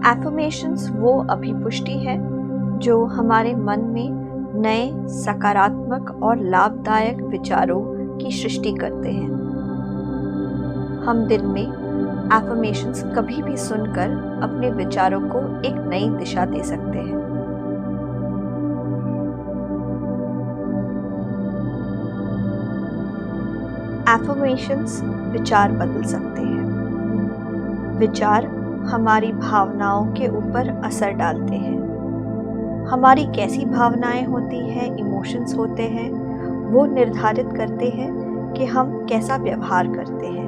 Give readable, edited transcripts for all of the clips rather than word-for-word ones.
Affirmations वो अभिपुष्टि है जो हमारे मन में नए सकारात्मक और लाभदायक विचारों की सृष्टि करते हैं। हम दिन में एफर्मेशंस कभी भी सुनकर अपने विचारों को एक नई दिशा दे सकते हैं। एफर्मेशंस विचार बदल सकते हैं। विचार हमारी भावनाओं के ऊपर असर डालते हैं। हमारी कैसी भावनाएं होती हैं, इमोशंस होते हैं, वो निर्धारित करते हैं कि हम कैसा व्यवहार करते हैं।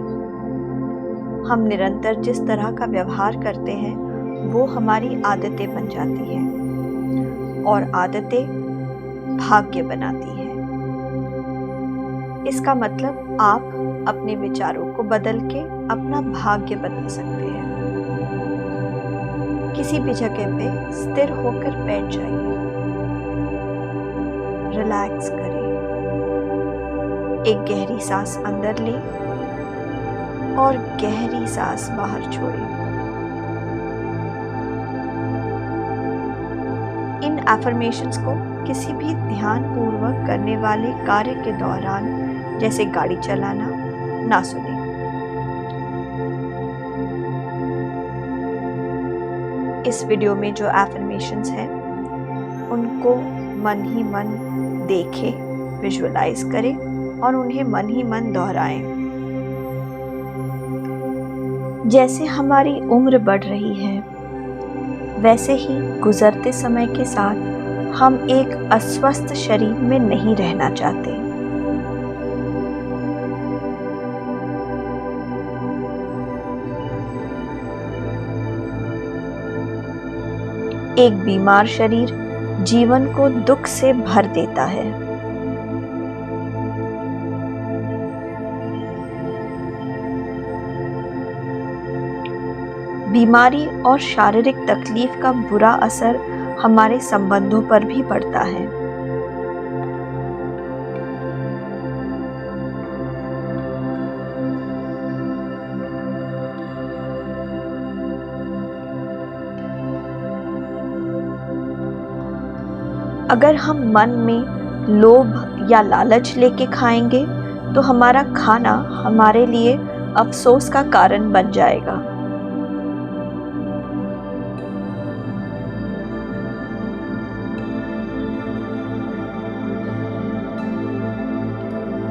हम निरंतर जिस तरह का व्यवहार करते हैं वो हमारी आदतें बन जाती हैं और आदतें भाग्य बनाती हैं। इसका मतलब आप अपने विचारों को बदल के अपना भाग्य बदल सकते हैं। किसी भी जगह पे स्थिर होकर बैठ जाइए, रिलैक्स करें, एक गहरी सांस अंदर लें और गहरी सांस बाहर छोड़ें। इन एफर्मेशंस को किसी भी ध्यानपूर्वक करने वाले कार्य के दौरान, जैसे गाड़ी चलाना, ना सुनें। इस वीडियो में जो एफर्मेशंस हैं उनको मन ही मन देखें, विजुअलाइज करें और उन्हें मन ही मन दोहराएं। जैसे हमारी उम्र बढ़ रही है वैसे ही गुजरते समय के साथ हम एक अस्वस्थ शरीर में नहीं रहना चाहते। एक बीमार शरीर जीवन को दुख से भर देता है। बीमारी और शारीरिक तकलीफ का बुरा असर हमारे संबंधों पर भी पड़ता है। अगर हम मन में लोभ या लालच लेके खाएंगे तो हमारा खाना हमारे लिए अफसोस का कारण बन जाएगा।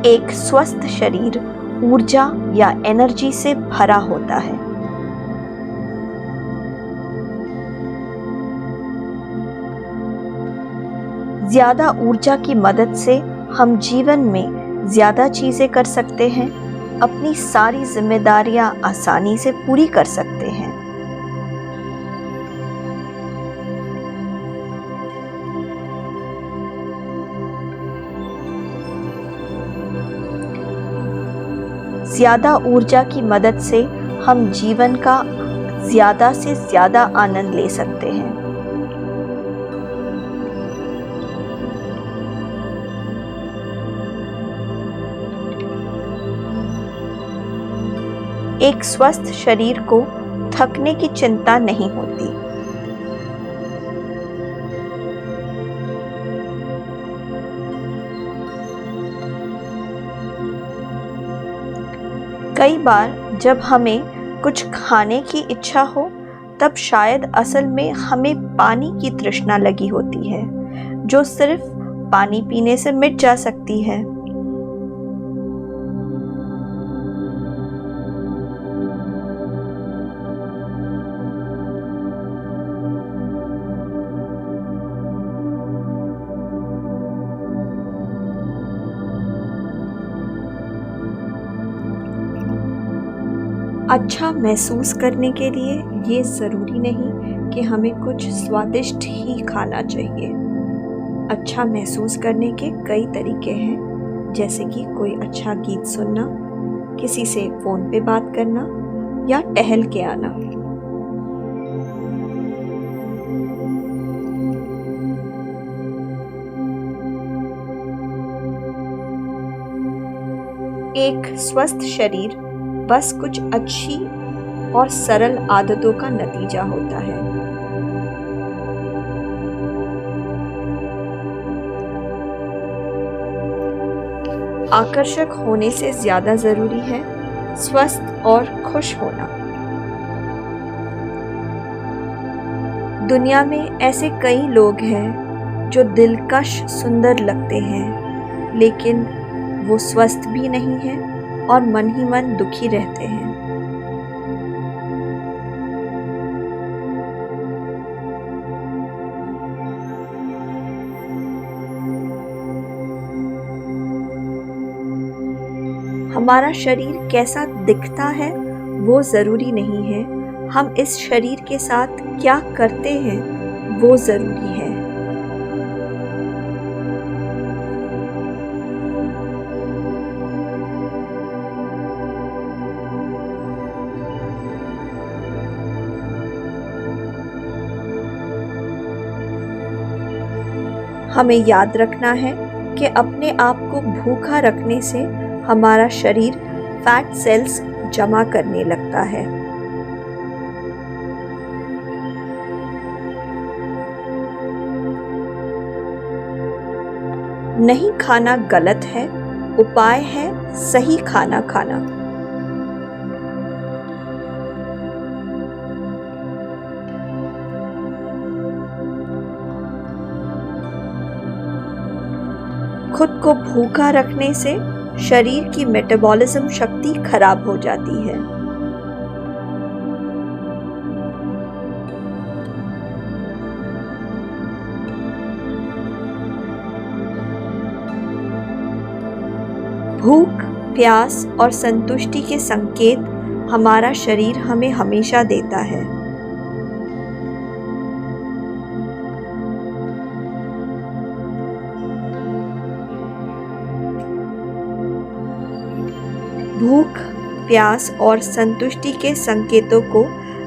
एक स्वस्थ शरीर ऊर्जा या एनर्जी से भरा होता है। ज्यादा ऊर्जा की मदद से हम जीवन में ज्यादा चीजें कर सकते हैं, अपनी सारी जिम्मेदारियां आसानी से पूरी कर सकते हैं। ज्यादा ऊर्जा की मदद से हम जीवन का ज्यादा से ज्यादा आनंद ले सकते हैं। एक स्वस्थ शरीर को थकने की चिंता नहीं होती। कई बार जब हमें कुछ खाने की इच्छा हो तब शायद असल में हमें पानी की तृष्णा लगी होती है, जो सिर्फ पानी पीने से मिट जा सकती है। अच्छा महसूस करने के लिए ये ज़रूरी नहीं कि हमें कुछ स्वादिष्ट ही खाना चाहिए। अच्छा महसूस करने के कई तरीके हैं, जैसे कि कोई अच्छा गीत सुनना, किसी से फ़ोन पे बात करना या टहल के आना। एक स्वस्थ शरीर बस कुछ अच्छी और सरल आदतों का नतीजा होता है। आकर्षक होने से ज्यादा जरूरी है स्वस्थ और खुश होना। दुनिया में ऐसे कई लोग हैं जो दिलकश सुंदर लगते हैं, लेकिन वो स्वस्थ भी नहीं हैं और मन ही मन दुखी रहते हैं। हमारा शरीर कैसा दिखता है वो ज़रूरी नहीं है, हम इस शरीर के साथ क्या करते हैं वो ज़रूरी है। हमें याद रखना है कि अपने आप को भूखा रखने से हमारा शरीर फैट सेल्स जमा करने लगता है। नहीं खाना गलत है, उपाय है सही खाना खाना। खुद को भूखा रखने से शरीर की मेटाबॉलिज्म शक्ति खराब हो जाती है। भूख, प्यास और संतुष्टि के संकेत हमारा शरीर हमें हमेशा देता है। भूख, प्यास और संतुष्टि के संकेतों को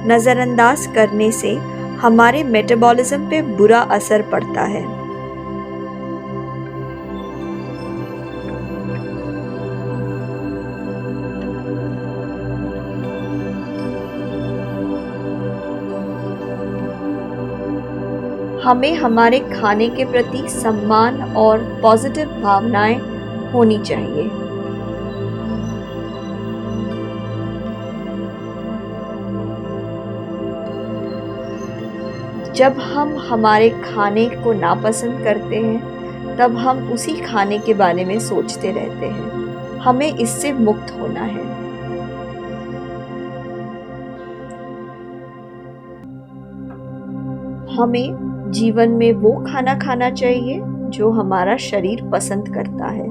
नज़रअंदाज करने से हमारे मेटाबॉलिज्म पे बुरा असर पड़ता है। हमें हमारे खाने के प्रति सम्मान और पॉजिटिव भावनाएं होनी चाहिए। जब हम हमारे खाने को नापसंद करते हैं, तब हम उसी खाने के बारे में सोचते रहते हैं। हमें इससे मुक्त होना है। हमें जीवन में वो खाना खाना चाहिए जो हमारा शरीर पसंद करता है।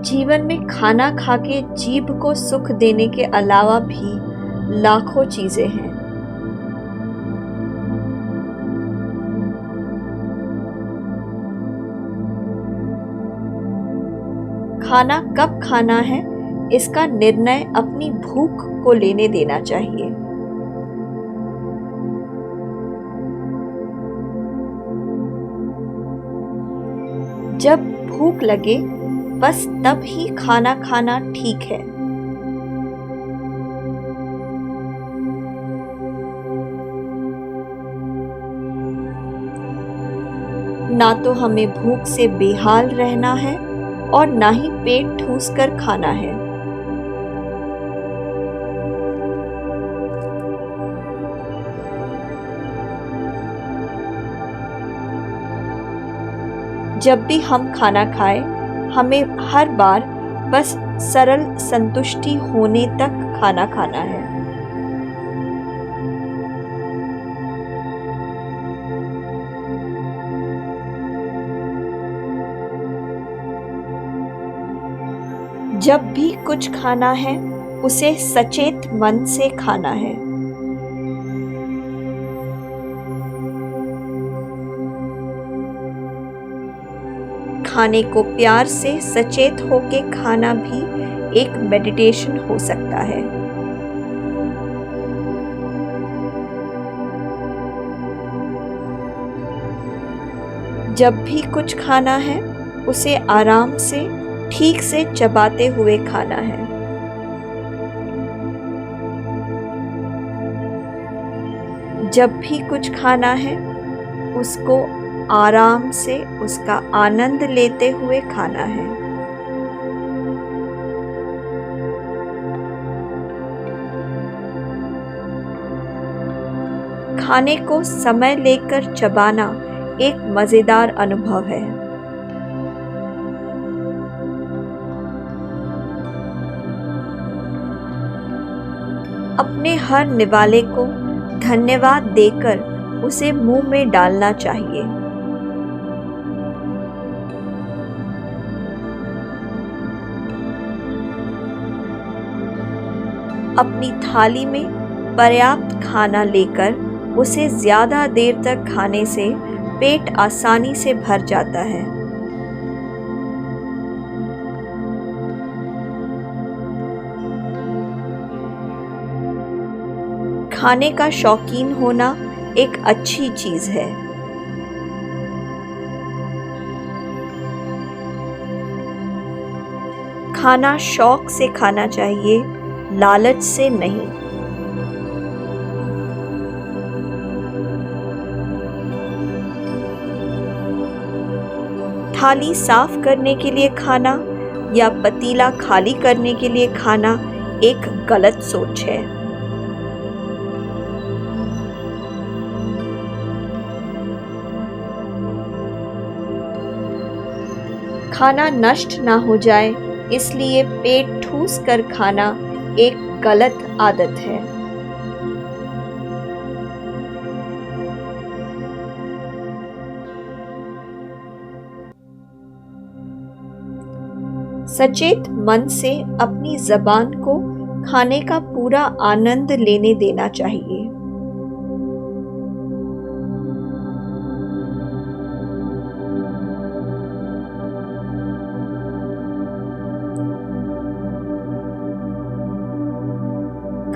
जीवन में खाना खाके जीभ को सुख देने के अलावा भी लाखों चीजें हैं। खाना कब खाना है, इसका निर्णय अपनी भूख को लेने देना चाहिए। जब भूख लगे बस तब ही खाना खाना ठीक है। ना तो हमें भूख से बेहाल रहना है और ना ही पेट ठूस कर खाना है। जब भी हम खाना खाएं, हमें हर बार बस सरल संतुष्टि होने तक खाना खाना है। जब भी कुछ खाना है, उसे सचेत मन से खाना है। खाने को प्यार से सचेत होके खाना भी एक मेडिटेशन हो सकता है। जब भी कुछ खाना है उसे आराम से ठीक से चबाते हुए खाना है। जब भी कुछ खाना है उसको आराम से उसका आनंद लेते हुए खाना है। खाने को समय लेकर चबाना एक मजेदार अनुभव है। अपने हर निवाले को धन्यवाद देकर उसे मुंह में डालना चाहिए। अपनी थाली में पर्याप्त खाना लेकर उसे ज्यादा देर तक खाने से पेट आसानी से भर जाता है। खाने का शौकीन होना एक अच्छी चीज है। खाना शौक से खाना चाहिए, लालच से नहीं। थाली साफ करने के लिए खाना या पतीला खाली करने के लिए खाना एक गलत सोच है। खाना नष्ट ना हो जाए इसलिए पेट ठूस कर खाना एक गलत आदत है। सचेत मन से अपनी ज़बान को खाने का पूरा आनंद लेने देना चाहिए।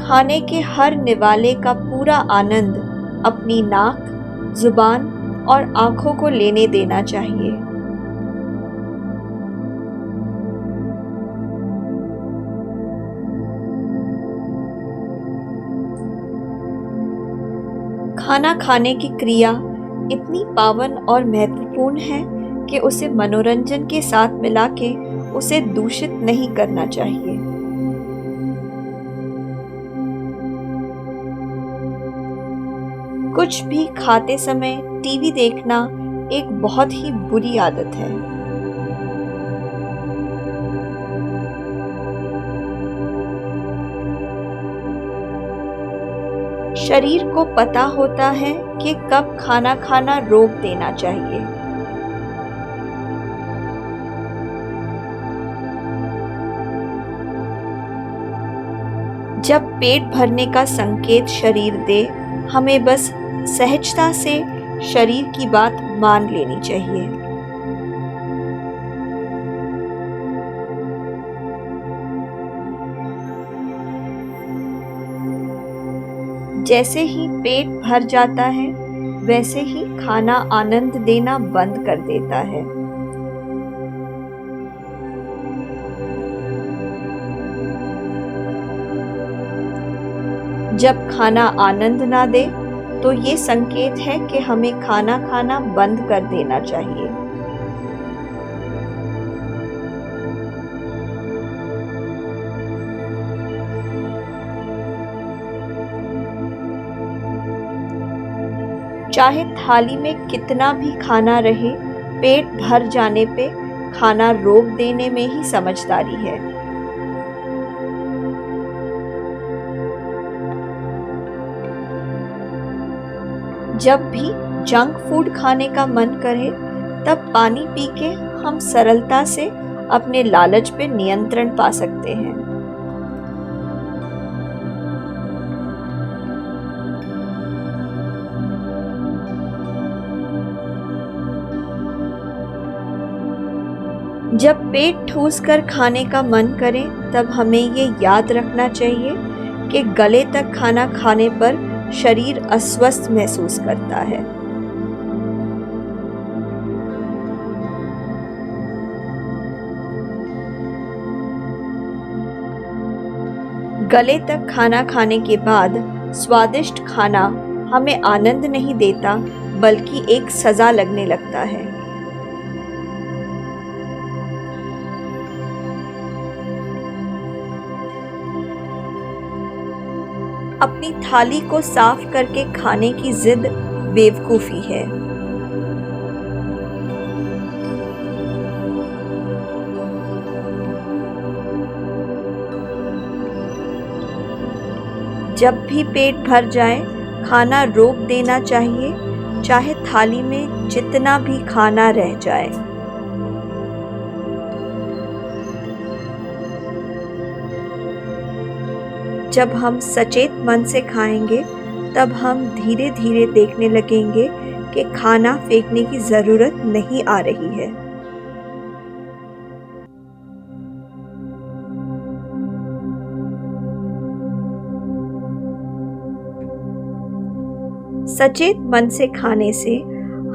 खाने के हर निवाले का पूरा आनंद अपनी नाक, जुबान और आंखों को लेने देना चाहिए। खाना खाने की क्रिया इतनी पावन और महत्वपूर्ण है कि उसे मनोरंजन के साथ मिला के उसे दूषित नहीं करना चाहिए। कुछ भी खाते समय टीवी देखना एक बहुत ही बुरी आदत है। शरीर को पता होता है कि कब खाना खाना रोक देना चाहिए। जब पेट भरने का संकेत शरीर दे, हमें बस सहजता से शरीर की बात मान लेनी चाहिए। जैसे ही पेट भर जाता है वैसे ही खाना आनंद देना बंद कर देता है। जब खाना आनंद ना दे तो ये संकेत है कि हमें खाना खाना बंद कर देना चाहिए। चाहे थाली में कितना भी खाना रहे, पेट भर जाने पे खाना रोक देने में ही समझदारी है। जब भी जंक फूड खाने का मन करे तब पानी पी के हम सरलता से अपने लालच पे नियंत्रण पा सकते हैं। जब पेट ठूस कर खाने का मन करे तब हमें ये याद रखना चाहिए कि गले तक खाना खाने पर शरीर अस्वस्थ महसूस करता है। गले तक खाना खाने के बाद स्वादिष्ट खाना हमें आनंद नहीं देता, बल्कि एक सजा लगने लगता है। अपनी थाली को साफ करके खाने की जिद बेवकूफी है। जब भी पेट भर जाए, खाना रोक देना चाहिए, चाहे थाली में जितना भी खाना रह जाए। जब हम सचेत मन से खाएंगे, तब हम धीरे धीरे देखने लगेंगे कि खाना फेंकने की जरूरत नहीं आ रही है। सचेत मन से खाने से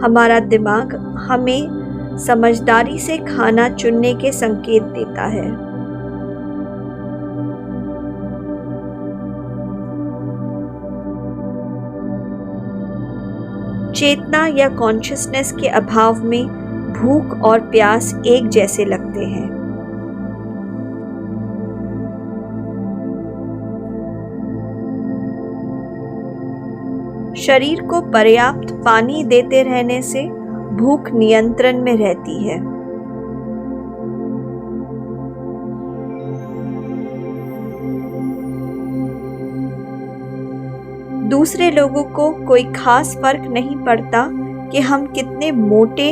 हमारा दिमाग हमें समझदारी से खाना चुनने के संकेत देता है। चेतना या कॉन्शियसनेस के अभाव में भूख और प्यास एक जैसे लगते हैं। शरीर को पर्याप्त पानी देते रहने से भूख नियंत्रण में रहती है। दूसरे लोगों को कोई खास फर्क नहीं पड़ता कि हम कितने मोटे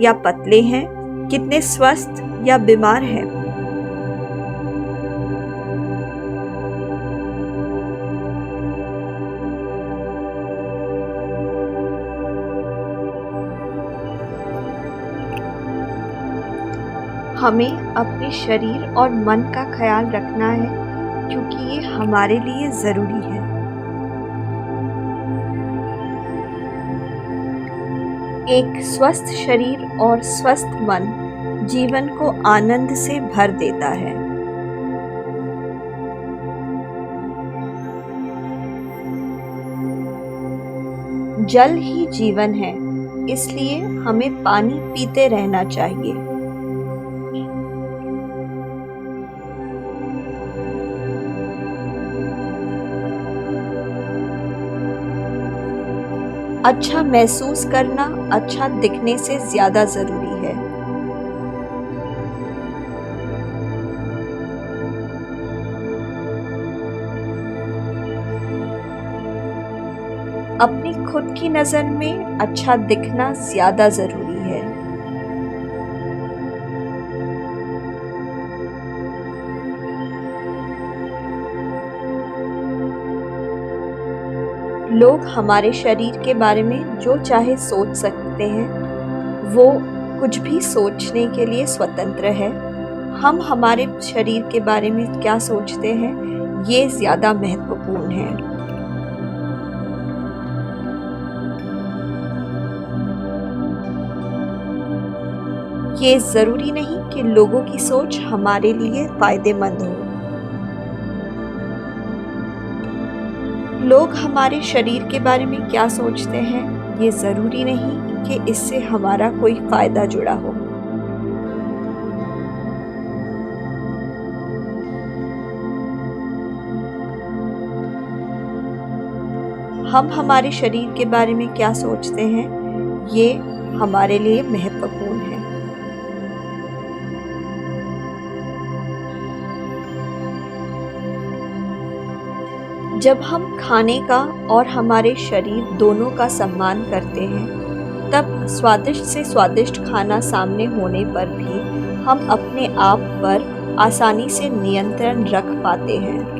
या पतले हैं, कितने स्वस्थ या बीमार हैं। हमें अपने शरीर और मन का ख्याल रखना है, क्योंकि ये हमारे लिए ज़रूरी है। एक स्वस्थ शरीर और स्वस्थ मन जीवन को आनंद से भर देता है। जल ही जीवन है, इसलिए हमें पानी पीते रहना चाहिए। अच्छा महसूस करना अच्छा दिखने से ज्यादा जरूरी है। अपनी खुद की नजर में अच्छा दिखना ज्यादा जरूरी है। लोग हमारे शरीर के बारे में जो चाहे सोच सकते हैं, वो कुछ भी सोचने के लिए स्वतंत्र है। हम हमारे शरीर के बारे में क्या सोचते हैं, ये ज़्यादा महत्वपूर्ण है। ये ज़रूरी नहीं कि लोगों की सोच हमारे लिए फ़ायदेमंद हो। लोग हमारे शरीर के बारे में क्या सोचते हैं, ये ज़रूरी नहीं कि इससे हमारा कोई फ़ायदा जुड़ा हो। हम हमारे शरीर के बारे में क्या सोचते हैं, ये हमारे लिए महत्वपूर्ण है। जब हम खाने का और हमारे शरीर दोनों का सम्मान करते हैं, तब स्वादिष्ट से स्वादिष्ट खाना सामने होने पर भी हम अपने आप पर आसानी से नियंत्रण रख पाते हैं।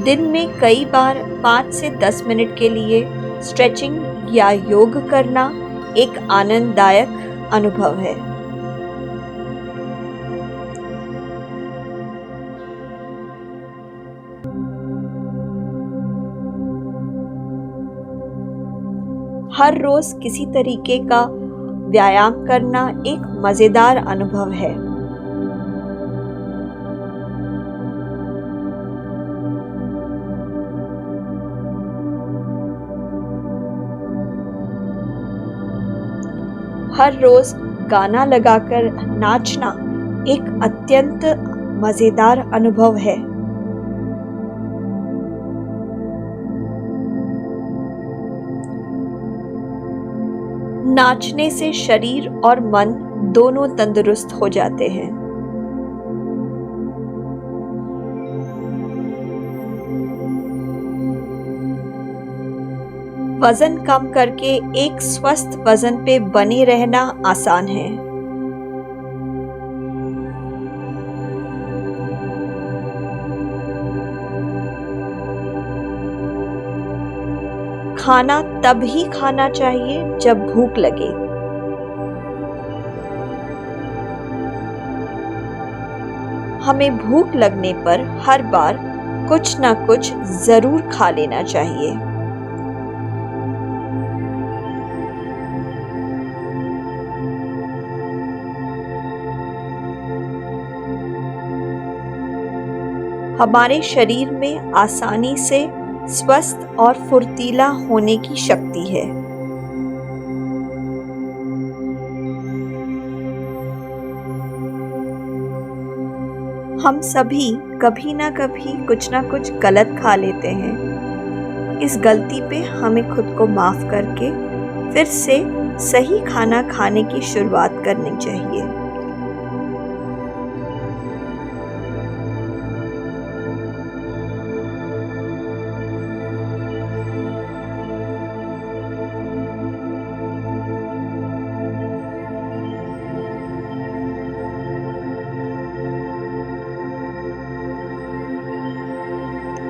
दिन में कई बार 5 से 10 मिनट के लिए स्ट्रेचिंग या योग करना एक आनंददायक अनुभव है। हर रोज किसी तरीके का व्यायाम करना एक मजेदार अनुभव है। हर रोज गाना लगाकर नाचना एक अत्यंत मजेदार अनुभव है। नाचने से शरीर और मन दोनों तंदुरुस्त हो जाते हैं। वजन कम करके एक स्वस्थ वजन पे बने रहना आसान है। खाना तब ही खाना चाहिए जब भूख लगे। हमें भूख लगने पर हर बार कुछ ना कुछ जरूर खा लेना चाहिए। हमारे शरीर में आसानी से स्वस्थ और फुर्तीला होने की शक्ति है। हम सभी कभी ना कभी कुछ ना कुछ गलत खा लेते हैं। इस गलती पे हमें खुद को माफ करके फिर से सही खाना खाने की शुरुआत करनी चाहिए।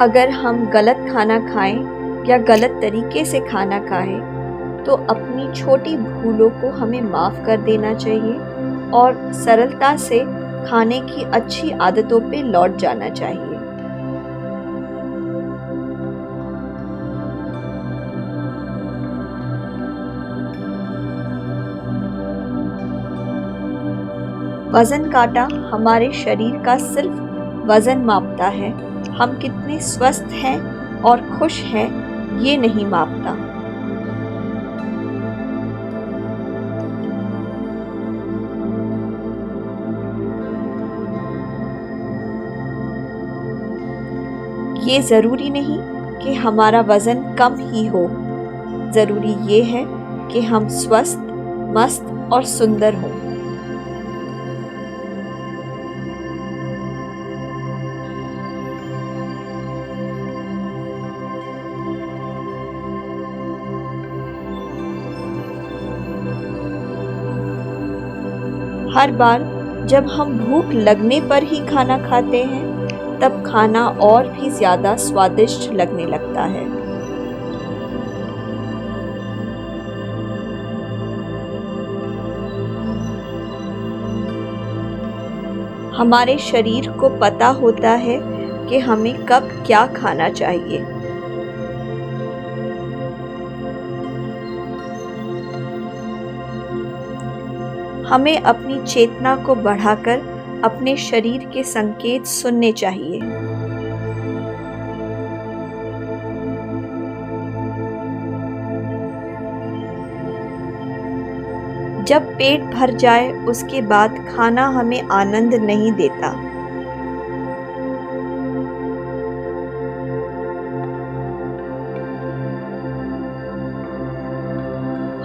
अगर हम गलत खाना खाएं या गलत तरीके से खाना खाएं तो अपनी छोटी भूलों को हमें माफ़ कर देना चाहिए और सरलता से खाने की अच्छी आदतों पे लौट जाना चाहिए। वज़न काटा हमारे शरीर का सिर्फ वज़न मापता है, हम कितने स्वस्थ हैं और खुश हैं ये नहीं मापता। ये ज़रूरी नहीं कि हमारा वज़न कम ही हो, ज़रूरी ये है कि हम स्वस्थ, मस्त और सुंदर हों। हर बार जब हम भूख लगने पर ही खाना खाते हैं तब खाना और भी ज़्यादा स्वादिष्ट लगने लगता है। हमारे शरीर को पता होता है कि हमें कब क्या खाना चाहिए। हमें अपनी चेतना को बढ़ाकर अपने शरीर के संकेत सुनने चाहिए। जब पेट भर जाए उसके बाद खाना हमें आनंद नहीं देता।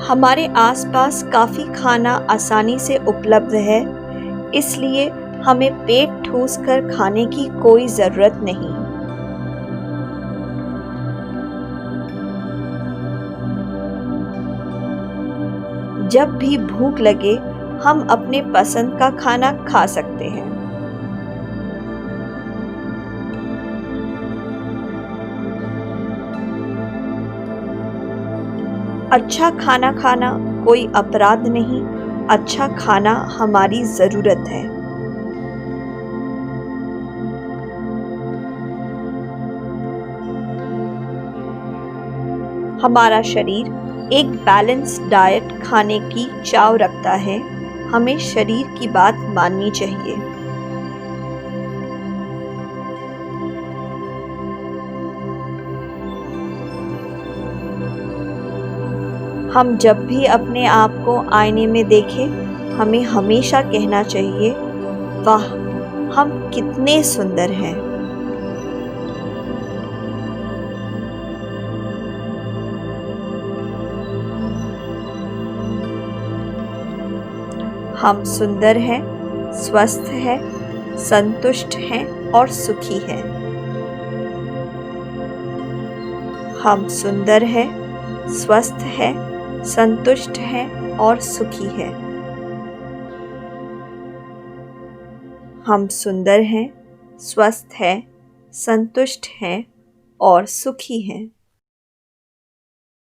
हमारे आसपास काफ़ी खाना आसानी से उपलब्ध है, इसलिए हमें पेट ठूस कर खाने की कोई ज़रूरत नहीं। जब भी भूख लगे हम अपने पसंद का खाना खा सकते हैं। अच्छा खाना खाना कोई अपराध नहीं, अच्छा खाना हमारी ज़रूरत है। हमारा शरीर एक बैलेंस डाइट खाने की चाव रखता है, हमें शरीर की बात माननी चाहिए। हम जब भी अपने आप को आईने में देखें, हमें हमेशा कहना चाहिए, वाह, हम कितने सुंदर हैं। हम सुंदर हैं, स्वस्थ हैं, संतुष्ट हैं और सुखी हैं। हम सुंदर हैं, स्वस्थ हैं, संतुष्ट हैं और सुखी हैं। हम सुंदर हैं, स्वस्थ हैं, संतुष्ट हैं और सुखी हैं।